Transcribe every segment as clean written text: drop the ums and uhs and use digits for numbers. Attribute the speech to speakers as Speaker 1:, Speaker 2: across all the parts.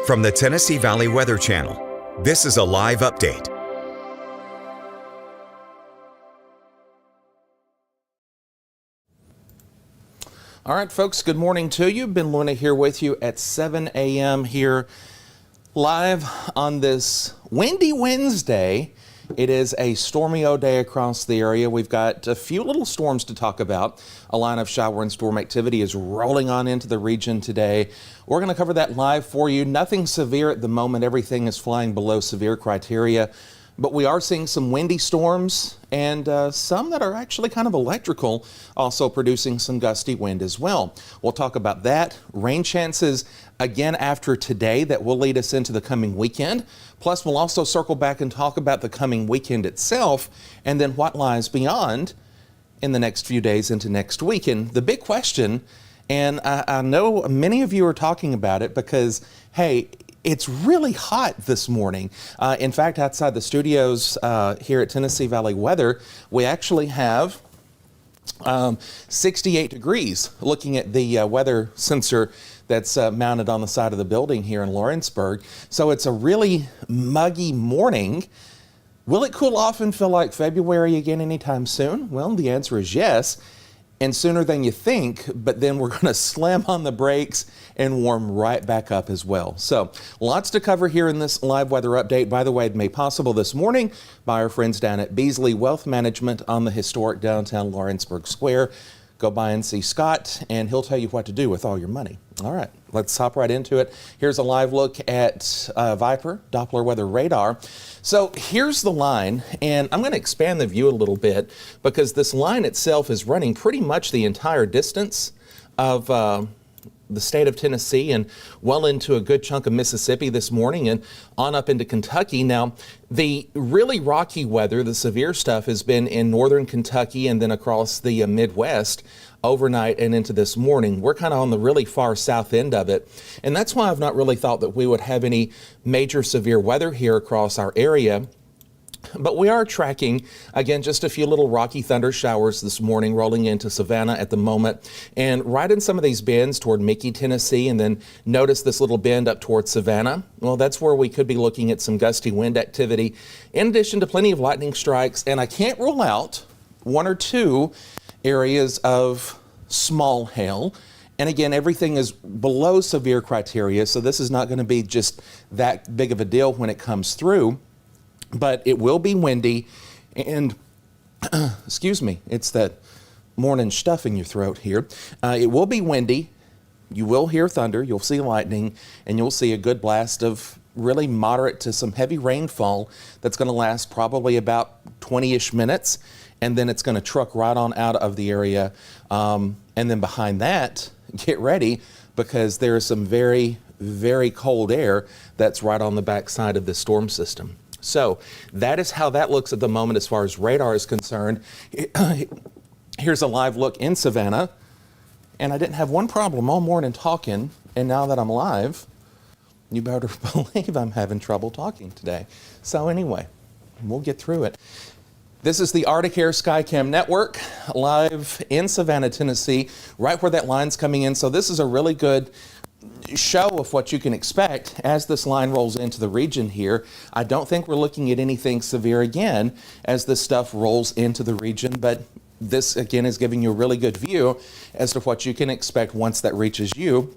Speaker 1: From the Tennessee Valley Weather Channel, this is a live update.
Speaker 2: All right, folks, good morning to you. Ben Luna here with you at 7 a.m. here live on this windy Wednesday. It is a stormy day across the area. We've got a few little storms to talk about. A line of shower and storm activity is rolling on into the region today. We're going to cover that live for you. Nothing severe at the moment. Everything is flying below severe criteria. But we are seeing some windy storms and some that are actually kind of electrical, also producing some gusty wind as well. We'll talk about that. Rain chances again after today that will lead us into the coming weekend. Plus, we'll also circle back and talk about the coming weekend itself and then what lies beyond in the next few days into next week. And the big question, and I know many of you are talking about it because, hey, it's really hot this morning. In fact, outside the studios here at Tennessee Valley Weather, we actually have 68 degrees looking at the weather sensor that's mounted on the side of the building here in Lawrenceburg. So it's a really muggy morning. Will it cool off and feel like February again anytime soon? Well, the answer is yes, and sooner than you think, but then we're going to slam on the brakes and warm right back up as well. So lots to cover here in this live weather update. By the way, made possible this morning by our friends down at Beasley Wealth Management on the historic downtown Lawrenceburg Square. Go by and see Scott, and he'll tell you what to do with all your money. All right, let's hop right into it. Here's a live look at Viper Doppler weather radar. So here's the line, and I'm going to expand the view a little bit because this line itself is running pretty much the entire distance of the state of Tennessee and well into a good chunk of Mississippi this morning and on up into Kentucky. Now, the really rocky weather, the severe stuff, has been in northern Kentucky and then across the Midwest overnight and into this morning. We're kind of on the really far south end of it. And that's why I've not really thought that we would have any major severe weather here across our area. But we are tracking, again, just a few little rocky thunder showers this morning rolling into Savannah at the moment. And right in some of these bends toward Mickey, Tennessee, and then notice this little bend up towards Savannah. Well, that's where we could be looking at some gusty wind activity, in addition to plenty of lightning strikes. And I can't rule out one or two areas of small hail. And again, everything is below severe criteria, so this is not going to be just that big of a deal when it comes through. But it will be windy, and excuse me, it's that morning stuff in your throat here. It will be windy. You will hear thunder, you'll see lightning, and you'll see a good blast of really moderate to some heavy rainfall that's going to last probably about 20-ish minutes, and then it's going to truck right on out of the area. And then behind that, get ready, because there is some very, very cold air that's right on the backside of this storm system. So that is how that looks at the moment as far as radar is concerned. Here's a live look in Savannah. And I didn't have one problem all morning talking. And now that I'm live, you better believe I'm having trouble talking today. So anyway, we'll get through it. This is the Arctic Air Skycam Network live in Savannah, Tennessee, right where that line's coming in. So this is a really good show of what you can expect as this line rolls into the region here. I don't think we're looking at anything severe again as this stuff rolls into the region, but this again is giving you a really good view as to what you can expect once that reaches you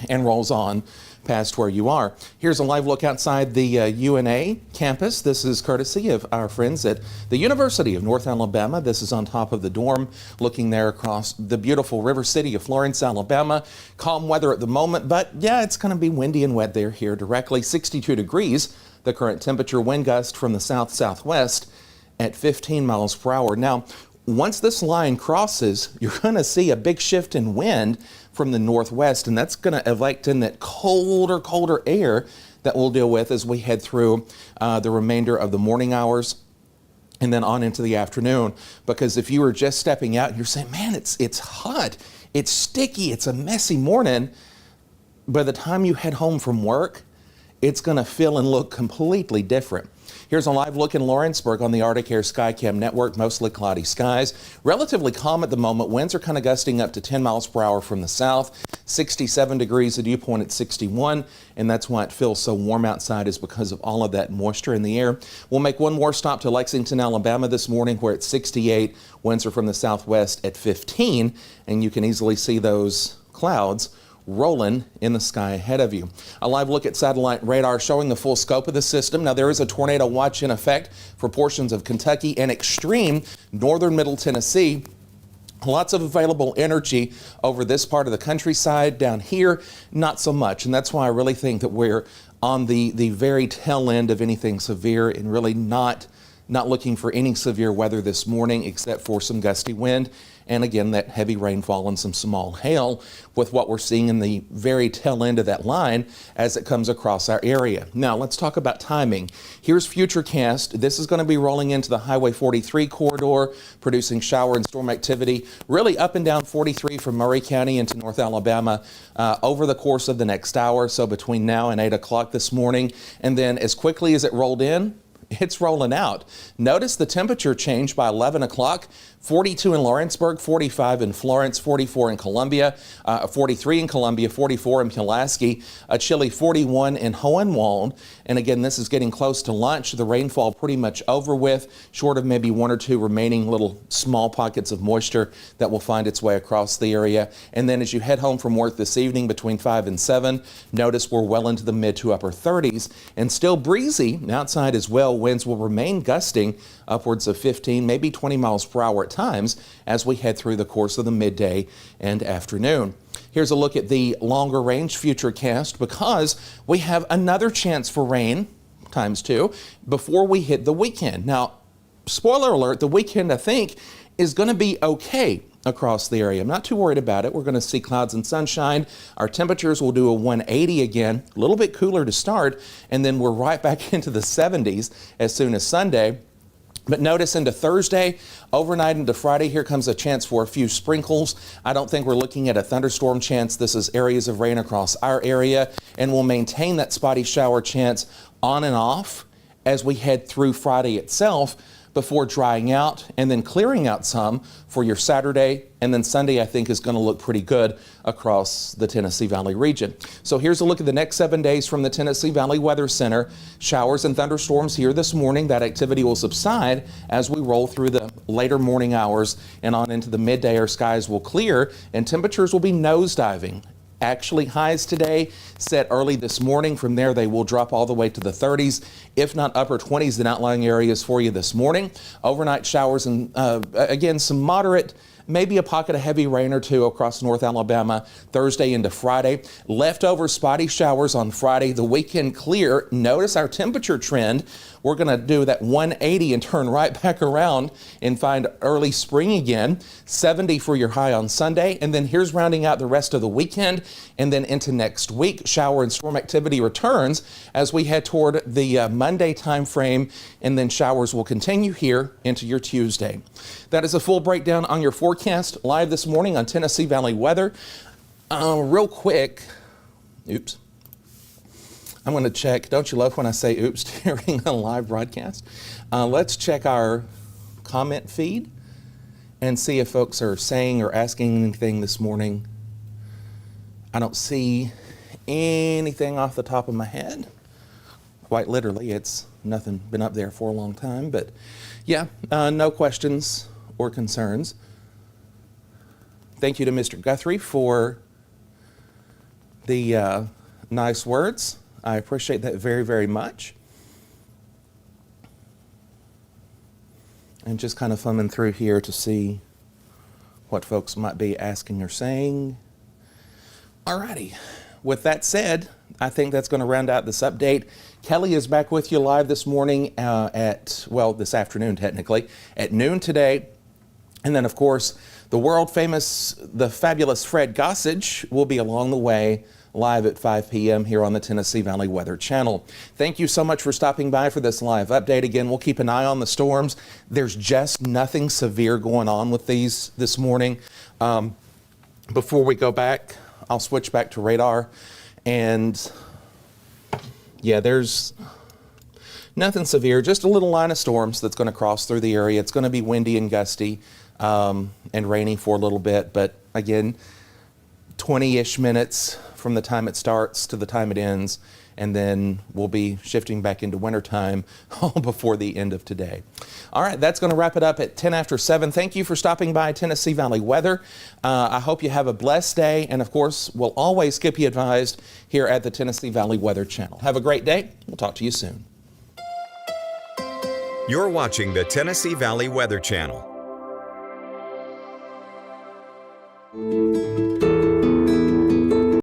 Speaker 2: and rolls on past where you are. Here's a live look outside the UNA campus. This is courtesy of our friends at the University of North Alabama. This is on top of the dorm, looking there across the beautiful river city of Florence, Alabama. Calm weather at the moment, but yeah, it's going to be windy and wet there here directly. 62 degrees, the current temperature, wind gust from the south-southwest at 15 miles per hour. Now, once this line crosses, you're going to see a big shift in wind from the northwest, and that's going to elect in that colder air that we'll deal with as we head through the remainder of the morning hours and then on into the afternoon. Because if you were just stepping out and you're saying, man, it's hot, it's sticky, it's a messy morning, by the time you head home from work, it's going to feel and look completely different. Here's a live look in Lawrenceburg on the Arctic Air Skycam network. Mostly cloudy skies. Relatively calm at the moment. Winds are kind of gusting up to 10 miles per hour from the south. 67 degrees, the dew point at 61. And that's why it feels so warm outside, is because of all of that moisture in the air. We'll make one more stop to Lexington, Alabama this morning, where it's 68. Winds are from the southwest at 15. And you can easily see those clouds rolling in the sky ahead of you. A live look at satellite radar showing the full scope of the system. Now, there is a tornado watch in effect for portions of Kentucky and extreme northern middle Tennessee. Lots of available energy over this part of the countryside. Down here, not so much. And that's why I really think that we're on the very tail end of anything severe, and really not looking for any severe weather this morning, except for some gusty wind. And again, that heavy rainfall and some small hail, with what we're seeing in the very tail end of that line as it comes across our area. Now, let's talk about timing. Here's Futurecast. This is going to be rolling into the Highway 43 corridor, producing shower and storm activity really up and down 43 from Murray County into North Alabama over the course of the next hour, so between now and 8 o'clock this morning. And then as quickly as it rolled in, it's rolling out. Notice the temperature change by 11 o'clock. 42 in Lawrenceburg, 45 in Florence, 44 in Columbia, 43 in Columbia, 44 in Pulaski, a chilly 41 in Hohenwald. And again, this is getting close to lunch. The rainfall pretty much over with, short of maybe one or two remaining little small pockets of moisture that will find its way across the area. And then as you head home from work this evening between 5 and 7, notice we're well into the mid to upper 30s and still breezy outside as well. Winds will remain gusting upwards of 15, maybe 20 miles per hour at times as we head through the course of the midday and afternoon. Here's a look at the longer range Futurecast, because we have another chance for rain, ×2, before we hit the weekend. Now, spoiler alert, the weekend, I think, is going to be okay across the area. I'm not too worried about it. We're going to see clouds and sunshine. Our temperatures will do a 180 again, a little bit cooler to start, and then we're right back into the 70s as soon as Sunday. But notice into Thursday, overnight into Friday, here comes a chance for a few sprinkles. I don't think we're looking at a thunderstorm chance. This is areas of rain across our area, and we'll maintain that spotty shower chance on and off as we head through Friday itself, before drying out and then clearing out some for your Saturday. And then Sunday, I think, is going to look pretty good across the Tennessee Valley region. So here's a look at the next 7 days from the Tennessee Valley Weather Center. Showers and thunderstorms here this morning. That activity will subside as we roll through the later morning hours and on into the midday. Our skies will clear and temperatures will be nosediving. Actually, highs today set early this morning. From there, they will drop all the way to the 30s, if not upper 20s in outlying areas for you this morning. Overnight showers and, again, some moderate, maybe a pocket of heavy rain or two across North Alabama Thursday into Friday. Leftover spotty showers on Friday. The weekend clear. Notice our temperature trend. We're going to do that 180 and turn right back around and find early spring again. 70 for your high on Sunday. And then here's rounding out the rest of the weekend and then into next week. Shower and storm activity returns as we head toward the Monday time frame, and then showers will continue here into your Tuesday. That is a full breakdown on your forecast live this morning on Tennessee Valley Weather. Real quick, oops. I'm going to check. Don't you love when I say oops during a live broadcast? Let's check our comment feed and see if folks are saying or asking anything this morning. I don't see anything off the top of my head. Quite literally, it's nothing been up there for a long time. But yeah, no questions or concerns. Thank you to Mr. Guthrie for the nice words. I appreciate that very, very much. And just kind of thumbing through here to see what folks might be asking or saying. Alrighty. With that said, I think that's going to round out this update. Kelly is back with you live this morning this afternoon technically, at noon today. And then, of course, the fabulous Fred Gossage will be along the way live at 5 p.m. here on the Tennessee Valley Weather Channel. Thank you so much for stopping by for this live update. Again, we'll keep an eye on the storms. There's just nothing severe going on with these this morning. Before we go back, I'll switch back to radar and Yeah, there's nothing severe, just a little line of storms that's going to cross through the area. It's going to be windy and gusty and rainy for a little bit, but again, 20-ish minutes from the time it starts to the time it ends, and then we'll be shifting back into wintertime before the end of today. All right, that's going to wrap it up at 10 after 7. Thank you for stopping by Tennessee Valley Weather. I hope you have a blessed day, and of course, we'll always keep you advised here at the Tennessee Valley Weather Channel. Have a great day. We'll talk to you soon.
Speaker 1: You're watching the Tennessee Valley Weather Channel.